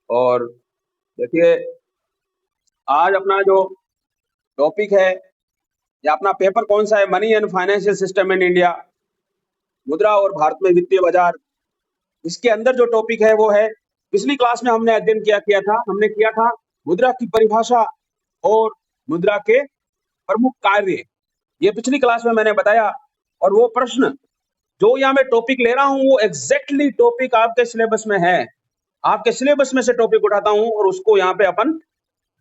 और देखिए, आज अपना जो टॉपिक है या अपना पेपर कौन सा है, money and financial system in India, मुद्रा और भारत में वित्तीय बाजार। इसके अंदर जो टॉपिक है वो है, पिछली क्लास में हमने अध्ययन किया था मुद्रा की परिभाषा और मुद्रा के प्रमुख कार्य। ये पिछली क्लास में मैंने बताया, और वो प्रश्न जो यहाँ मैं टॉपिक ले रहा हूँ वो एग्जैक्टली टॉपिक आपके सिलेबस में है। आपके सिलेबस में से टॉपिक उठाता हूँ और उसको यहाँ पे अपन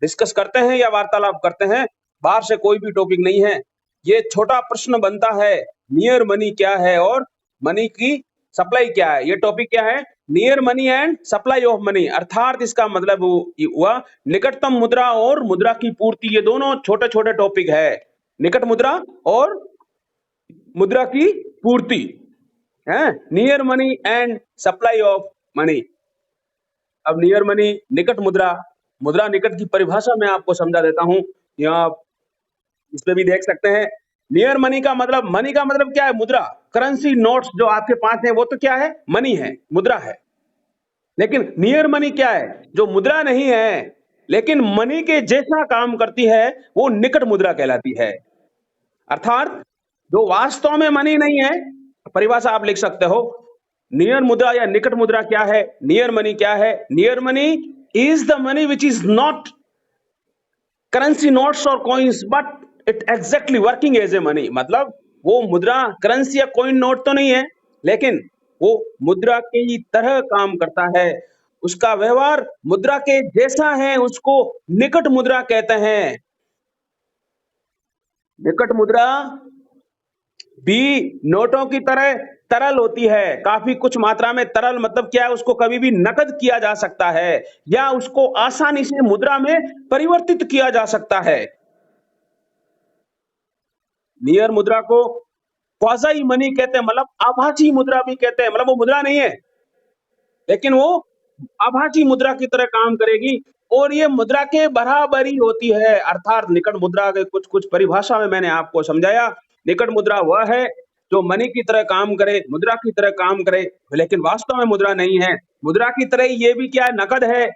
डिस्कस करते हैं या वार्तालाप करते हैं। बाहर से कोई भी टॉपिक नहीं है। ये छोटा प्रश्न बनता है, नियर मनी क्या है और मनी की सप्लाई क्या है। ये टॉपिक क्या है, near money and supply of money, अर्थात इसका मतलब हुआ निकटतम मुद्रा और मुद्रा की पूर्ति। ये दोनों छोटे छोटे टॉपिक है, निकट मुद्रा और मुद्रा की पूर्ति है, near money and supply of money. अब नियर मनी, निकट मुद्रा, मुद्रा निकट की परिभाषा मैं आपको समझा देता हूं। यहाँ आप इस पे भी देख सकते हैं। नियर मनी का मतलब क्या है, मुद्रा, करेंसी नोट्स जो आपके पास है वो तो क्या है, मनी है, मुद्रा है। लेकिन नियर मनी क्या है, जो मुद्रा नहीं है लेकिन मनी के जैसा काम करती है, वो निकट मुद्रा कहलाती है। अर्थात जो वास्तव में मनी नहीं है, परिभाषा आप लिख सकते हो, नियर मुद्रा या निकट मुद्रा क्या है, नियर मनी क्या है। Near money is the money which is not currency notes और coins but it exactly working as a money. मतलब वो मुद्रा करेंसी या कॉइन नोट तो नहीं है, लेकिन वो मुद्रा की तरह काम करता है, उसका व्यवहार मुद्रा के जैसा है, उसको निकट मुद्रा कहते हैं। निकट मुद्रा भी नोटों की तरह तरल होती है, काफी कुछ मात्रा में तरल। मतलब क्या है, उसको कभी भी नकद किया जा सकता है या उसको आसानी से मुद्रा में परिवर्तित किया जा सकता है। नियर मुद्रा को क्वाज़ी मनी कहते हैं, मतलब आभासी मुद्रा भी कहते हैं। मतलब वो मुद्रा नहीं है लेकिन वो आभासी मुद्रा की तरह काम करेगी और ये मुद्रा के बराबरी होती है। अर्थात निकट मुद्रा के कुछ कुछ परिभाषा में मैंने आपको समझाया। निकट मुद्रा वह है जो मनी की तरह काम करे, मुद्रा की तरह काम करे, लेकिन वास्तव में मुद्रा नहीं है। मुद्रा की तरह ये भी क्या है, नकद है,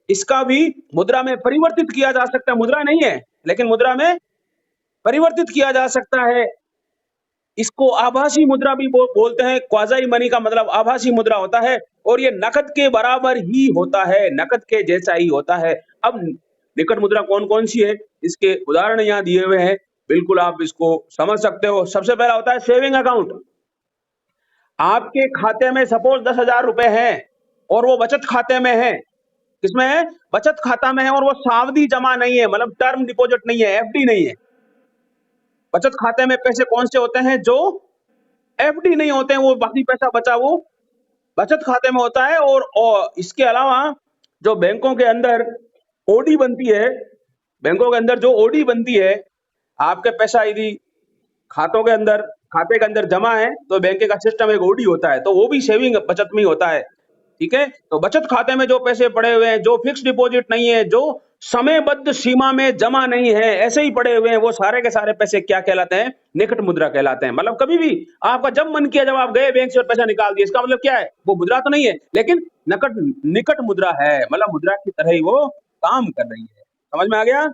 इसका भी मुद्रा में परिवर्तित किया जा सकता है। मुद्रा नहीं है लेकिन मुद्रा में परिवर्तित किया जा सकता है। इसको आभासी मुद्रा भी बोलते हैं। क्वाज़ी मनी का मतलब आभासी मुद्रा होता है और ये नकद के बराबर ही होता है, नकद के जैसा ही होता है। अब निकट मुद्रा कौन कौन सी है, इसके उदाहरण यहाँ दिए हुए हैं, बिल्कुल आप इसको समझ सकते हो। सबसे पहला होता है सेविंग अकाउंट। आपके खाते में सपोज 10,000 रुपए हैं और वो बचत खाते में है। किसमें है, बचत खाता में है, और वो सावधि जमा नहीं है, मतलब टर्म डिपॉजिट नहीं है, एफडी नहीं है। बचत खाते में पैसे कौन से होते हैं, जो एफडी नहीं होते हैं, वो बाकी पैसा बचा वो बचत खाते में होता है। और इसके अलावा जो बैंकों के अंदर ओडी बनती है, बैंकों के अंदर जो ओडी बनती है, आपके पैसा यदि खाते के अंदर जमा है तो बैंक का सिस्टम एक ओडी होता है, तो वो भी सेविंग बचत में ही होता है। ठीक है, तो बचत खाते में जो पैसे पड़े हुए हैं, जो फिक्स डिपॉजिट नहीं है, जो समयबद्ध सीमा में जमा नहीं है, ऐसे ही पड़े हुए हैं, वो सारे के सारे पैसे क्या कहलाते हैं, निकट मुद्रा कहलाते हैं। मतलब कभी भी आपका जब मन किया, जब आप गए बैंक से और पैसा निकाल दिए, इसका मतलब क्या है, वो मुद्रा तो नहीं है लेकिन निकट मुद्रा है, मतलब मुद्रा की तरह ही वो काम कर रही है। समझ में आ गया।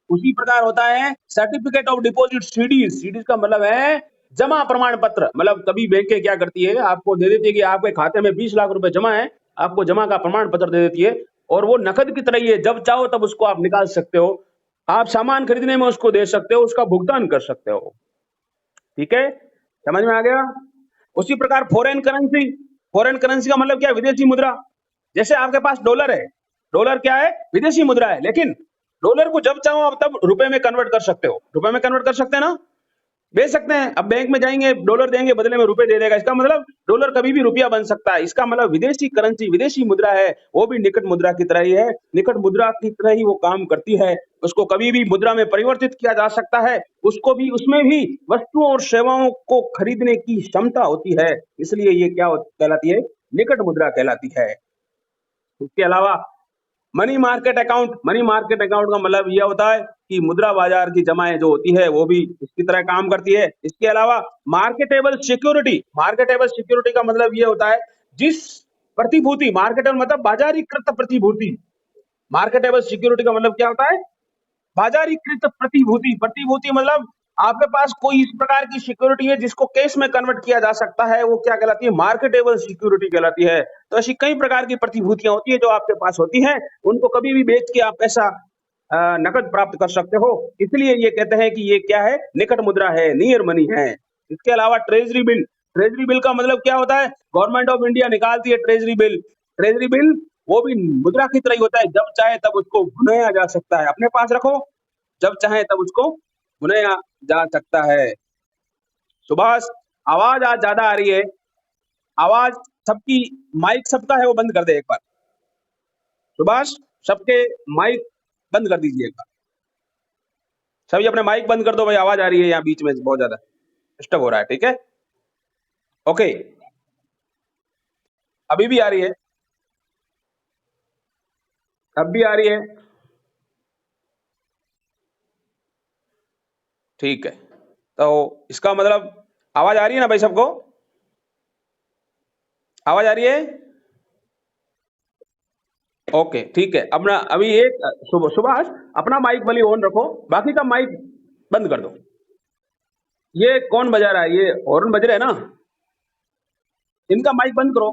उसी प्रकार होता है certificate of deposit, CDs. CDs का मतलब है जमा प्रमाण पत्र। मतलब कभी बैंकें क्या करती है, आपको दे देती है कि आपके खाते में 20 लाख रुपए जमा है, आपको जमा का प्रमाण पत्र दे देती है, और वो नकद की तरह ही है, जब चाहो तब उसको आप निकाल सकते हो, आप सामान खरीदने में उसको दे सकते हो, उसका भुगतान कर सकते हो। ठीक है, समझ में आ गया। उसी प्रकार फॉरेन करेंसी। फॉरेन करेंसी का मतलब क्या है, विदेशी मुद्रा। जैसे आपके पास डॉलर है, डॉलर क्या है, विदेशी मुद्रा है, लेकिन डॉलर को जब चाहो आप तब रुपए में कन्वर्ट कर सकते हो। रुपए में कन्वर्ट कर सकते हैं ना, बेच सकते हैं। अब बैंक में जाएंगे, डॉलर देंगे, बदले में रुपए दे देगा, इसका मतलब डॉलर कभी भी रुपया बन सकता है। इसका मतलब विदेशी करेंसी, विदेशी मुद्रा है, वो भी निकट मुद्रा की तरह ही है, निकट मुद्रा की तरह ही वो काम करती है। उसको कभी भी मुद्रा में परिवर्तित किया जा सकता है, उसको भी, उसमें भी वस्तुओं और सेवाओं को खरीदने की क्षमता होती है, इसलिए ये क्या कहलाती है, निकट मुद्रा कहलाती है। उसके अलावा money market account. Money market account का मतलब यह होता है कि मुद्रा बाजार की जमाएं जो होती है वो भी इसकी तरह काम करती है। इसके अलावा मार्केटेबल सिक्योरिटी। मार्केटेबल सिक्योरिटी का मतलब यह होता है जिस प्रतिभूति, मार्केटेबल मतलब बाजारीकृत प्रतिभूति। मार्केटेबल सिक्योरिटी का मतलब क्या होता है? बाजारीकृत प्रतिभूति। प्रतिभूति मतलब आपके पास कोई इस प्रकार की सिक्योरिटी है जिसको कैश में कन्वर्ट किया जा सकता है, वो क्या कहलाती है? मार्केटेबल सिक्योरिटी कहलाती है। तो ऐसी कई प्रकार की प्रतिभूतियां होती है जो आपके पास होती हैं, उनको कभी भी बेच के आप पैसा नकद प्राप्त कर सकते हो। इसलिए ये कहते हैं कि ये क्या है? निकट मुद्रा है, नियर मनी है। इसके अलावा ट्रेजरी बिल। ट्रेजरी बिल का मतलब क्या होता है? गवर्नमेंट ऑफ इंडिया निकालती है ट्रेजरी बिल। ट्रेजरी बिल वो भी मुद्रा की तरह ही होता है, जब चाहे तब उसको भुनाया जा सकता है। अपने पास रखो, जब चाहे तब उसको भुनाया जा सकता है। सुभाष, आवाज आज ज्यादा आ रही है। आवाज सबकी, माइक सबका है वो बंद कर दे एक बार। सुभाष, सबके माइक बंद कर दीजिए एक बार। सभी अपने माइक बंद कर दो भाई, आवाज आ रही है यहाँ बीच में बहुत ज्यादा डिस्टर्ब हो रहा है। ठीक है, ओके, अभी भी आ रही है? अब भी आ रही है? ठीक है, तो इसका मतलब आवाज आ रही है ना भाई सबको? आवाज आ रही है? ओके, ठीक है। अपना अभी एक सुभाष, अपना माइक भले ऑन रखो, बाकी का माइक बंद कर दो। ये कौन बजा रहा है? ये हॉर्न बज रहे हैं ना, इनका माइक बंद करो।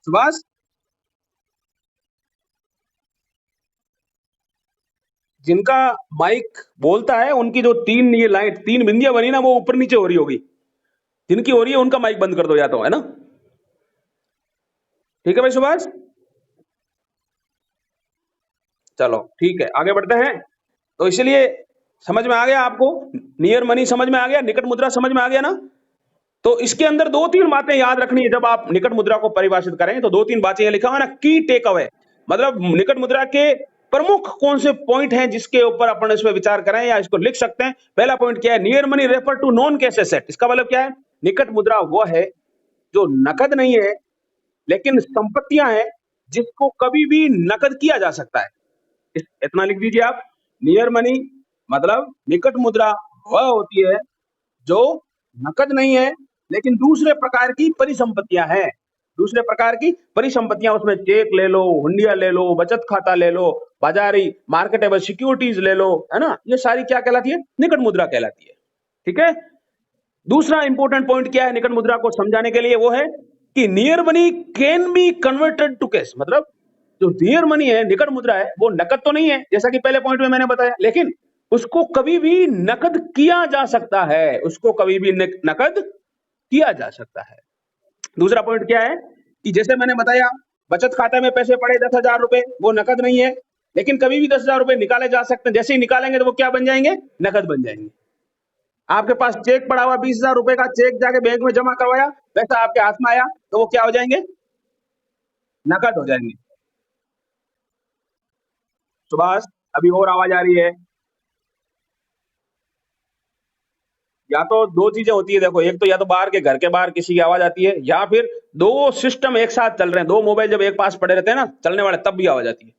सुभाष, जिनका माइक बोलता है उनकी जो तीन ये लाइट, तीन बिंदियां बनी ना, वो ऊपर नीचे हो रही होगी। जिनकी हो रही है उनका माइक बंद कर दो या तो, है ना? ठीक है भाई सुभाष, चलो ठीक है, आगे बढ़ते हैं। तो इसलिए समझ में आ गया आपको? नियर मनी समझ में आ गया, निकट मुद्रा समझ में आ गया ना? तो इसके अंदर दो तीन बातें याद रखनी है जब आप निकट मुद्रा को परिभाषित करें। तो दो तीन बातें लिखा हुआ ना, की टेक अवे, मतलब निकट मुद्रा के प्रमुख कौन से पॉइंट हैं जिसके ऊपर अपन इस पर विचार करें या इसको लिख सकते हैं। पहला पॉइंट क्या है? Near money refer to non cash asset. इसका मतलब क्या है? निकट मुद्रा वो है जो नकद नहीं है लेकिन संपत्तियां हैं जिसको कभी भी नकद किया जा सकता है। इतना लिख दीजिए आप। नियर मनी मतलब निकट मुद्रा वह होती है जो नकद नहीं है लेकिन दूसरे प्रकार की परिसंपत्तियां हैं। दूसरे प्रकार की परिसंपत्तियां, उसमें चेक ले लो, हुंडिया ले लो, बचत खाता ले लो, बाजारी मार्केटेबल सिक्योरिटीज ले लो, है ना? ये सारी क्या कहलाती है? निकट मुद्रा कहलाती है। ठीक है, दूसरा इंपॉर्टेंट पॉइंट क्या है निकट मुद्रा को समझाने के लिए? वो है कि near money can be converted to cash. मतलब जो नियर मनी है, निकट मुद्रा है, वो नकद तो नहीं है जैसा कि पहले पॉइंट में मैंने बताया, लेकिन उसको कभी भी नकद किया जा सकता है। उसको कभी भी नकद किया जा सकता है। दूसरा पॉइंट क्या है कि जैसे मैंने बताया, बचत खाते में पैसे पड़े 10,000 रुपए, वो नकद नहीं है लेकिन कभी भी 10,000 रुपए निकाले जा सकते हैं। जैसे ही निकालेंगे तो वो क्या बन जाएंगे? नकद बन जाएंगे। आपके पास चेक पड़ा हुआ 20,000 रुपए का, चेक जाके बैंक में जमा करवाया, पैसा आपके हाथ में आया तो वो क्या हो जाएंगे? नकद हो जाएंगे। सुभाष, अभी और आवाज आ रही है? या तो दो चीजें होती है, देखो, एक तो या तो बाहर के, घर के बाहर किसी की आवाज आती है, या फिर दो सिस्टम एक साथ चल रहे हैं, दो मोबाइल जब एक पास पड़े रहते हैं ना चलने वाले, तब भी आवाज आती है।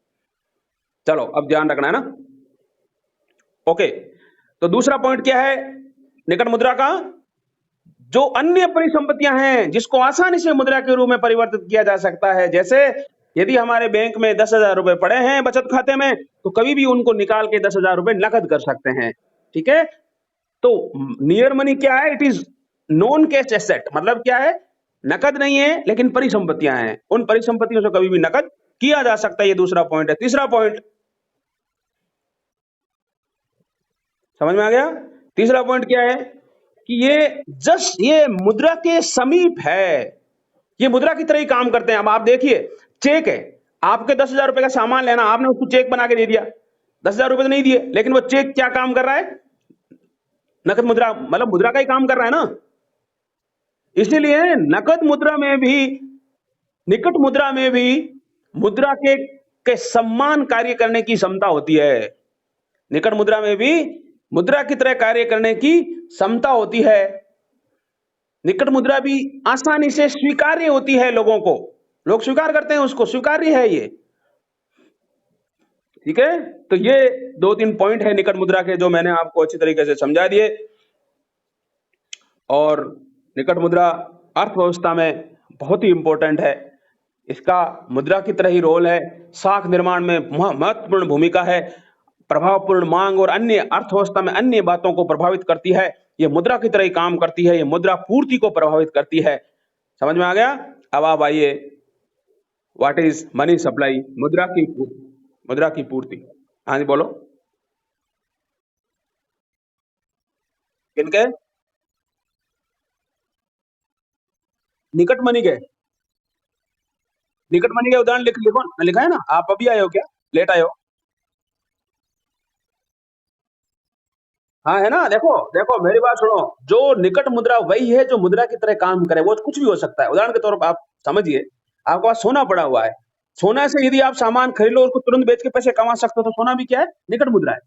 चलो, अब ध्यान रखना है ना। ओके, तो दूसरा पॉइंट क्या है निकट मुद्रा का? जो अन्य परिसंपत्तियां हैं जिसको आसानी से मुद्रा के रूप में परिवर्तित किया जा सकता है। जैसे यदि हमारे बैंक में 10,000 रुपए पड़े हैं बचत खाते में, तो कभी भी उनको निकाल के 10,000 रुपए नकद कर सकते हैं। ठीक है, तो नियर मनी क्या है? It is non cash asset. मतलब क्या है? नकद नहीं है लेकिन परिसंपत्तियां हैं, उन परिसंपत्तियों से कभी भी नकद किया जा सकता है। ये दूसरा पॉइंट है। तीसरा पॉइंट समझ में आ गया? तीसरा पॉइंट क्या है कि ये मुद्रा के समीप है, ये मुद्रा की तरह ही काम करते हैं। अब आप देखिए, चेक है, आपके 10,000 रुपए का सामान लेना, आपने उसको चेक बना के दे दिया, 10,000 रुपए तो नहीं दिए, लेकिन वो चेक क्या काम कर रहा है? नकद मुद्रा, मतलब मुद्रा का ही काम कर रहा है ना। इसीलिए नकद मुद्रा में भी, निकट मुद्रा में भी मुद्रा के समान कार्य करने की क्षमता होती है। निकट मुद्रा में भी मुद्रा की तरह कार्य करने की क्षमता होती है। निकट मुद्रा भी आसानी से स्वीकार्य होती है, लोगों को, लोग स्वीकार करते हैं उसको, स्वीकार्य है ये। ठीक है, तो ये दो तीन पॉइंट है निकट मुद्रा के जो मैंने आपको अच्छी तरीके से समझा दिए। और निकट मुद्रा अर्थव्यवस्था में बहुत ही इंपॉर्टेंट है। इसका मुद्रा की तरह ही रोल है, साख निर्माण में महत्वपूर्ण भूमिका है, प्रभावपूर्ण मांग और अन्य अर्थव्यवस्था में अन्य बातों को प्रभावित करती है। ये मुद्रा की तरह ही काम करती है, ये मुद्रा पूर्ति को प्रभावित करती है। समझ में आ गया? अब आप आइए, व्हाट इज मनी सप्लाई? मुद्रा की पूर्ति। हाँ जी, बोलो। किनके? निकट मनी के? निकट मनी के उदाहरण लिखो, लिखा है ना? आप अभी आए हो क्या? लेट आए हो? हाँ, है ना? देखो देखो, मेरी बात सुनो। जो निकट मुद्रा वही है जो मुद्रा की तरह काम करे। वो कुछ भी हो सकता है। उदाहरण के तौर पर आप समझिए, आपके पास सोना पड़ा हुआ है। सोना से यदि आप सामान खरीद लो और उसको तुरंत बेच के पैसे कमा सकते हो, तो सोना भी क्या है? निकट मुद्रा है।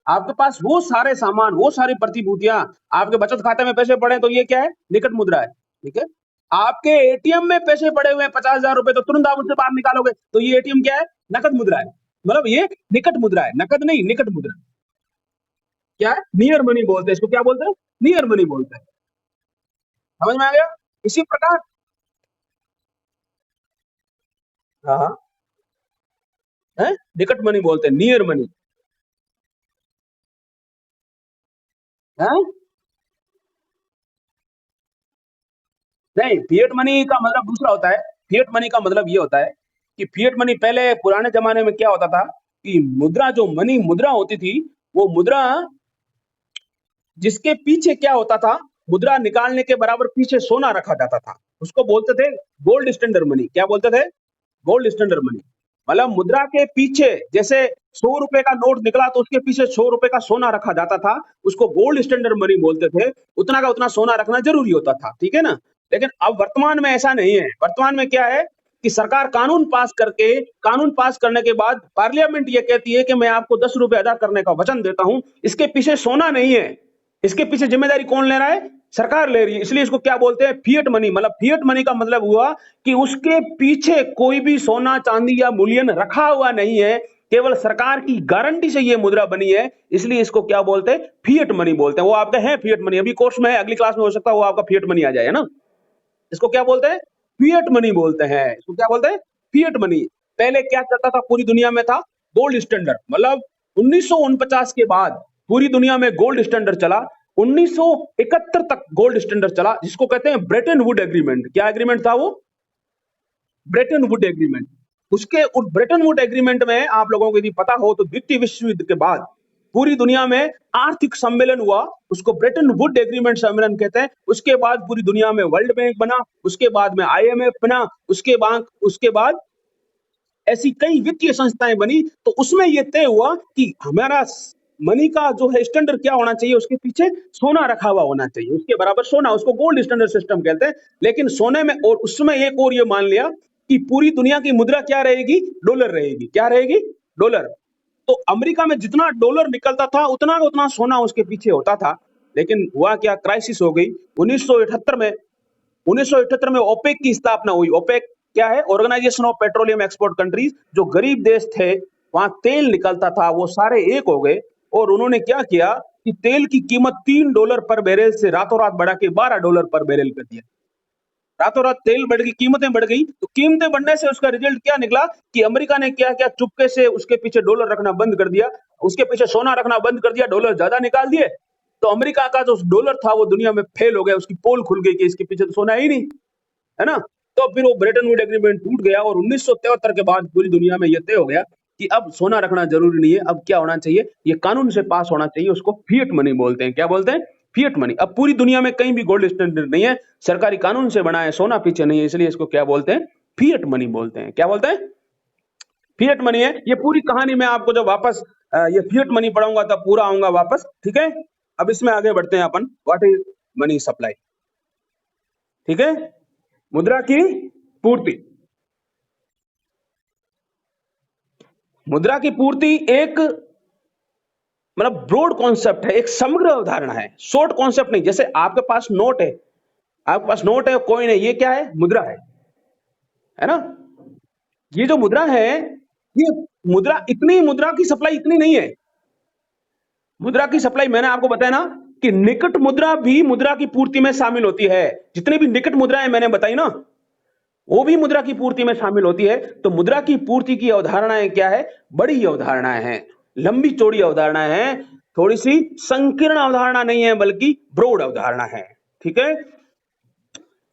आपके पास वो सारे सामान, वो सारी प्रतिभूतियां आपके बचत खाते में पैसे पड़े हैं, तो ये क्या है? निकट मुद्रा है। ठीक है? आपके एटीएम में पैसे पड़े हुए हैं 50,000 रुपए, तो तुरंत आप उससे बाहर निकालोगे, तो ये एटीएम क्या है? नकद मुद्रा है। मतलब ये निकट मुद्रा है, नकद नहीं, निकट मुद्रा। क्या है? नियर मनी बोलते हैं इसको। क्या बोलते हैं? नियर मनी बोलते हैं। समझ में आ गया? इसी प्रकार। हाँ हाँ, है निकट मनी बोलते हैं, नियर मनी है। नहीं, फिएट मनी का मतलब दूसरा होता है। फिएट मनी का मतलब ये होता है कि फिएट मनी, पहले पुराने जमाने में क्या होता था कि मुद्रा, जो मनी मुद्रा होती थी, वो मुद्रा जिसके पीछे क्या होता था, मुद्रा निकालने के बराबर पीछे सोना रखा जाता था, उसको बोलते थे गोल्ड स्टैंडर्ड मनी। क्या बोलते थे? Gold standard money. मतलब मुद्रा के पीछे, जैसे 100 रुपए का नोट निकला तो उसके पीछे 100 रुपए का सोना रखा जाता था, उसको गोल्ड स्टैंडर्ड मनी बोलते थे। उतना का उतना सोना रखना जरूरी होता था। ठीक है ना? लेकिन अब वर्तमान में ऐसा नहीं है। वर्तमान में क्या है कि सरकार कानून पास करने के बाद पार्लियामेंट ये कहती है कि मैं आपको 10 रुपए अदा करने का वचन देता हूं। इसके पीछे सोना नहीं है। इसके पीछे जिम्मेदारी कौन ले रहा है? सरकार ले रही है। इसलिए इसको क्या बोलते हैं? Fiat money. मतलब फिएट मनी का मतलब हुआ कि उसके पीछे कोई भी सोना चांदी या मूल्यन रखा हुआ नहीं है, केवल सरकार की गारंटी से ये मुद्रा बनी है। इसलिए इसको क्या बोलते हैं? फिएट मनी बोलते हैं। वो आपके हैं फिएट मनी, अभी कोर्स में है, अगली क्लास में हो सकता है वो आपका फिएट मनी आ जाए, है ना? इसको क्या बोलते हैं? फिएट मनी बोलते हैं। इसको क्या बोलते हैं? Fiat money. पहले क्या चलता था पूरी दुनिया में? था गोल्ड स्टैंडर्ड। मतलब 1949 के बाद पूरी दुनिया में गोल्ड स्टैंडर्ड चला। 1971 तक गोल्ड स्टैंडर्ड चला, जिसको कहते हैं ब्रेटन वुड एग्रीमेंट। क्या एग्रीमेंट था वो? Brayton would agreement. उसके उस ब्रेटन वुड एग्रीमेंट में आप लोगों को यदि पता हो तो द्वितीय विश्व युद्ध के बाद पूरी दुनिया में आर्थिक सम्मेलन हुआ, उसको ब्रेटन वुड एग्रीमेंट सम्मेलन कहते हैं। उसके बाद पूरी दुनिया में वर्ल्ड बैंक बना, उसके बाद में आईएमएफ बना, उसके बाद ऐसी कई वित्तीय संस्थाएं बनी। तो उसमें यह तय हुआ कि हमारा मनी का जो है स्टैंडर्ड क्या होना चाहिए, उसके पीछे सोना रखा हुआ होना चाहिए, उसके बराबर सोना, उसको गोल्ड स्टैंडर्ड सिस्टम कहते हैं। लेकिन सोने में, और उसमें एक और ये मान लिया कि पूरी दुनिया की मुद्रा क्या रहेगी? डॉलर रहेगी। क्या रहेगी? डॉलर। तो अमेरिका में जितना डॉलर निकलता था उतना का उतना सोना उसके पीछे होता था। लेकिन हुआ क्या? क्राइसिस हो गई 1978 में। 1978 में ओपेक की स्थापना हुई। ओपेक क्या है? Organization of petroleum export countries. जो गरीब देश थे, वहां तेल निकलता था, वो सारे एक हो गए। और उन्होंने क्या किया कि तेल की कीमत $3 पर बैरल से रातों रात बढ़ा के $12 पर बैरल कर दिया। रातों रात तेल बढ़ गई, कीमतें बढ़ गई। तो कीमतें बढ़ने से उसका रिजल्ट क्या निकला कि अमेरिका ने क्या क्या, चुपके से उसके पीछे डॉलर रखना बंद कर दिया, उसके पीछे सोना रखना बंद कर दिया, डॉलर ज्यादा निकाल दिए। तो अमेरिका का जो डॉलर था वो दुनिया में फेल हो गया, उसकी पोल खुल गई कि इसके पीछे तो सोना ही नहीं, है ना? तो फिर वो ब्रेटन वुड एग्रीमेंट टूट गया और 1973 के बाद पूरी दुनिया में यह तय हो गया कि अब सोना रखना जरूरी नहीं है। अब क्या होना चाहिए? ये कानून से पास होना चाहिए। उसको फिएट मनी बोलते हैं। क्या बोलते हैं? Fiat money. अब पूरी दुनिया में कहीं भी गोल्ड स्टैंडर्ड नहीं है, सरकारी कानून से बना है, सोना पीछे नहीं है, इसलिए इसको क्या बोलते हैं? फिएट मनी बोलते हैं। क्या बोलते हैं? फिएट मनी है। ये पूरी कहानी मैं आपको जब वापस ये फिएट मनी पढ़ाऊंगा तब पूरा आऊंगा वापस। ठीक है? अब इसमें आगे बढ़ते हैं अपन। What is money supply? ठीक है? मुद्रा की पूर्ति। मुद्रा की पूर्ति एक, मतलब ब्रॉड कॉन्सेप्ट है, एक समग्र अवधारणा है, शॉर्ट कॉन्सेप्ट नहीं। जैसे आपके पास नोट है, आपके पास नोट है, कॉइन है, ये क्या है? मुद्रा है ना? ये जो मुद्रा है, ये मुद्रा, इतनी मुद्रा की सप्लाई इतनी नहीं है। मुद्रा की सप्लाई मैंने आपको बताया ना कि निकट मुद्रा भी मुद्रा की पूर्ति में शामिल होती है। जितनी भी निकट मुद्राएं मैंने बताई ना, वो भी मुद्रा की पूर्ति में शामिल होती है। तो मुद्रा की पूर्ति की अवधारणाएं क्या है? बड़ी अवधारणाएं हैं, लंबी चौड़ी अवधारणाएं हैं, थोड़ी सी संकीर्ण अवधारणा नहीं है बल्कि ब्रॉड अवधारणा है। ठीक है,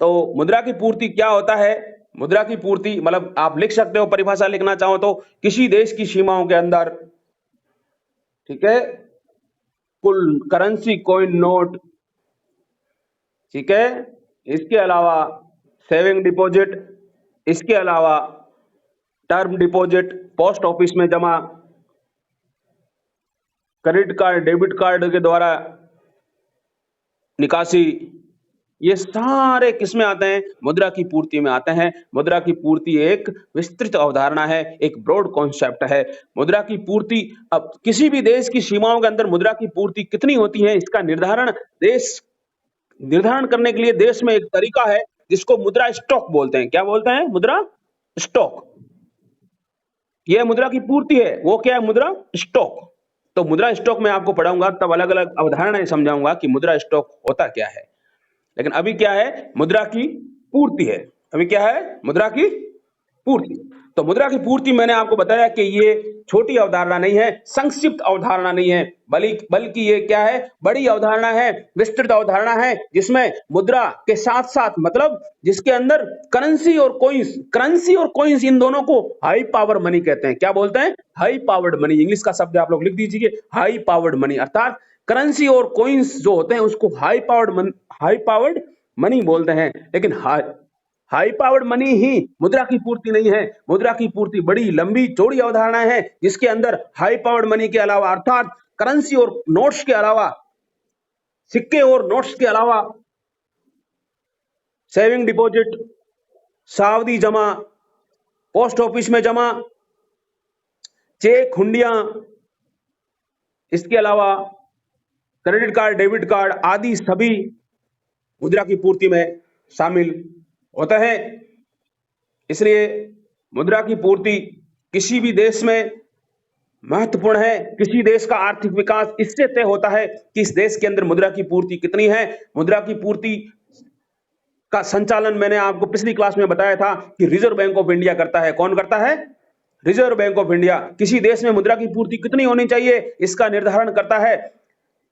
तो मुद्रा की पूर्ति क्या होता है? मुद्रा की पूर्ति मतलब आप लिख सकते हो, परिभाषा लिखना चाहो तो, किसी देश की सीमाओं के अंदर, ठीक है, कुल करेंसी कॉइन नोट, ठीक है, इसके अलावा सेविंग डिपॉजिट, इसके अलावा टर्म डिपॉजिट, पोस्ट ऑफिस में जमा, क्रेडिट कार्ड, डेबिट कार्ड के द्वारा निकासी, ये सारे किसमें आते हैं? मुद्रा की पूर्ति में आते हैं। मुद्रा की पूर्ति एक विस्तृत अवधारणा है, एक ब्रॉड कॉन्सेप्ट है। मुद्रा की पूर्ति, अब किसी भी देश की सीमाओं के अंदर मुद्रा की पूर्ति कितनी होती है, इसका निर्धारण करने के लिए देश में एक तरीका है जिसको मुद्रा स्टॉक बोलते हैं। क्या बोलते हैं? मुद्रा स्टॉक। यह मुद्रा की पूर्ति है, वो क्या है? मुद्रा स्टॉक। तो मुद्रा स्टॉक में आपको पढ़ाऊंगा, तब अलग अलग अवधारणाएं समझाऊंगा कि मुद्रा स्टॉक होता क्या है। लेकिन अभी क्या है? मुद्रा की पूर्ति है। अभी क्या है? मुद्रा की पूर्ति। तो मुद्रा की पूर्ति मैंने आपको बताया कि ये छोटी अवधारणा नहीं है, संक्षिप्त अवधारणा नहीं है, बल्कि ये क्या है? बड़ी अवधारणा है, विस्तृत अवधारणा है, जिसमें मुद्रा के साथ साथ, मतलब जिसके अंदर करेंसी और कॉइंस इन दोनों को हाई पावर मनी कहते हैं। क्या बोलते हैं? High powered money. इंग्लिश का शब्द आप लोग लिख दीजिए, हाई पावर्ड मनी। अर्थात करेंसी और कॉइंस जो होते हैं उसको हाई पावर्ड मनी बोलते हैं। लेकिन हाई पावर्ड मनी ही मुद्रा की पूर्ति नहीं है। मुद्रा की पूर्ति बड़ी लंबी चौड़ी अवधारणा है, जिसके अंदर हाई पावर्ड मनी के अलावा, अर्थात करेंसी और नोट्स के अलावा, सिक्के और नोट्स के अलावा, सेविंग डिपॉजिट, सावधि जमा, पोस्ट ऑफिस में जमा, चेक, हुंडियां, इसके अलावा क्रेडिट कार्ड, डेबिट कार्ड आदि सभी मुद्रा की पूर्ति में शामिल होता है। इसलिए मुद्रा की पूर्ति किसी भी देश में महत्वपूर्ण है। किसी देश का आर्थिक विकास इससे तय होता है कि इस देश के अंदर मुद्रा की पूर्ति कितनी है। मुद्रा की पूर्ति का संचालन मैंने आपको पिछली क्लास में बताया था कि रिजर्व बैंक ऑफ इंडिया करता है। कौन करता है? Reserve bank of India. किसी देश में मुद्रा की पूर्ति कितनी होनी चाहिए, इसका निर्धारण करता है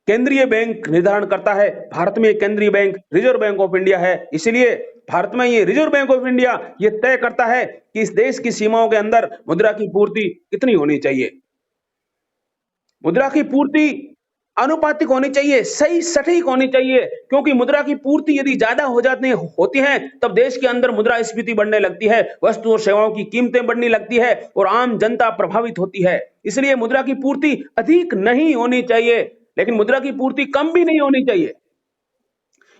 केंद्रीय बैंक, निर्धारण करता है। भारत में केंद्रीय bank reserve bank of India है, इसलिए भारत में ये रिजर्व बैंक ऑफ इंडिया ये तय करता है कि इस देश की सीमाओं के अंदर मुद्रा की पूर्ति कितनी होनी चाहिए। मुद्रा की पूर्ति अनुपातिक होनी चाहिए, सही सटीक होनी चाहिए, क्योंकि मुद्रा की पूर्ति यदि ज्यादा होती है तब देश के अंदर मुद्रास्फीति बढ़ने लगती है, वस्तु और सेवाओं की कीमतें बढ़ने लगती है और आम जनता प्रभावित होती है। इसलिए मुद्रा की पूर्ति अधिक नहीं होनी चाहिए, लेकिन मुद्रा की पूर्ति कम भी नहीं होनी चाहिए।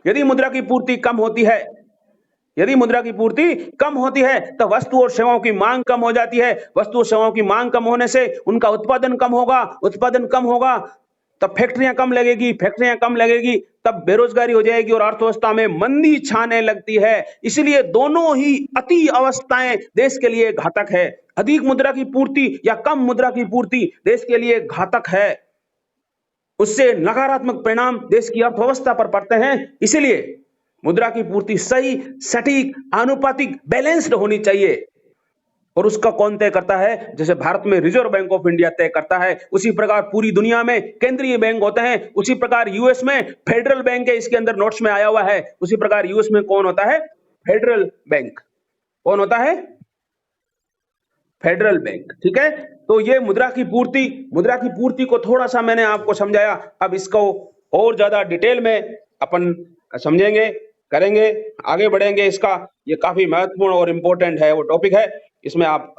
यदि मुद्रा की पूर्ति कम होती है तो वस्तु और सेवाओं की मांग कम हो जाती है। वस्तु और सेवाओं की मांग कम होने से उनका उत्पादन कम होगा, तब फैक्ट्रियां कम लगेगी, तब बेरोजगारी हो जाएगी और अर्थव्यवस्था में मंदी छाने लगती है। इसलिए दोनों ही अति अवस्थाएं देश के लिए घातक है। अधिक मुद्रा की पूर्ति या कम मुद्रा की पूर्ति देश के लिए घातक है, उससे नकारात्मक परिणाम देश की अर्थव्यवस्था पर पड़ते हैं। इसलिए मुद्रा की पूर्ति सही, सटीक, आनुपातिक, बैलेंस्ड होनी चाहिए। और उसका कौन तय करता है? जैसे भारत में रिजर्व बैंक ऑफ इंडिया तय करता है, उसी प्रकार पूरी दुनिया में केंद्रीय बैंक होते हैं। उसी प्रकार यूएस में फेडरल बैंक है, इसके अंदर नोट्स में आया हुआ है। उसी प्रकार यूएस में कौन होता है? Federal bank. कौन होता है? Federal bank. ठीक है, तो ये मुद्रा की पूर्ति को थोड़ा सा मैंने आपको समझाया। अब इसको और ज्यादा डिटेल में अपन समझेंगे, करेंगे, आगे बढ़ेंगे। इसका ये काफी महत्वपूर्ण और इंपॉर्टेंट है, वो टॉपिक है। इसमें आप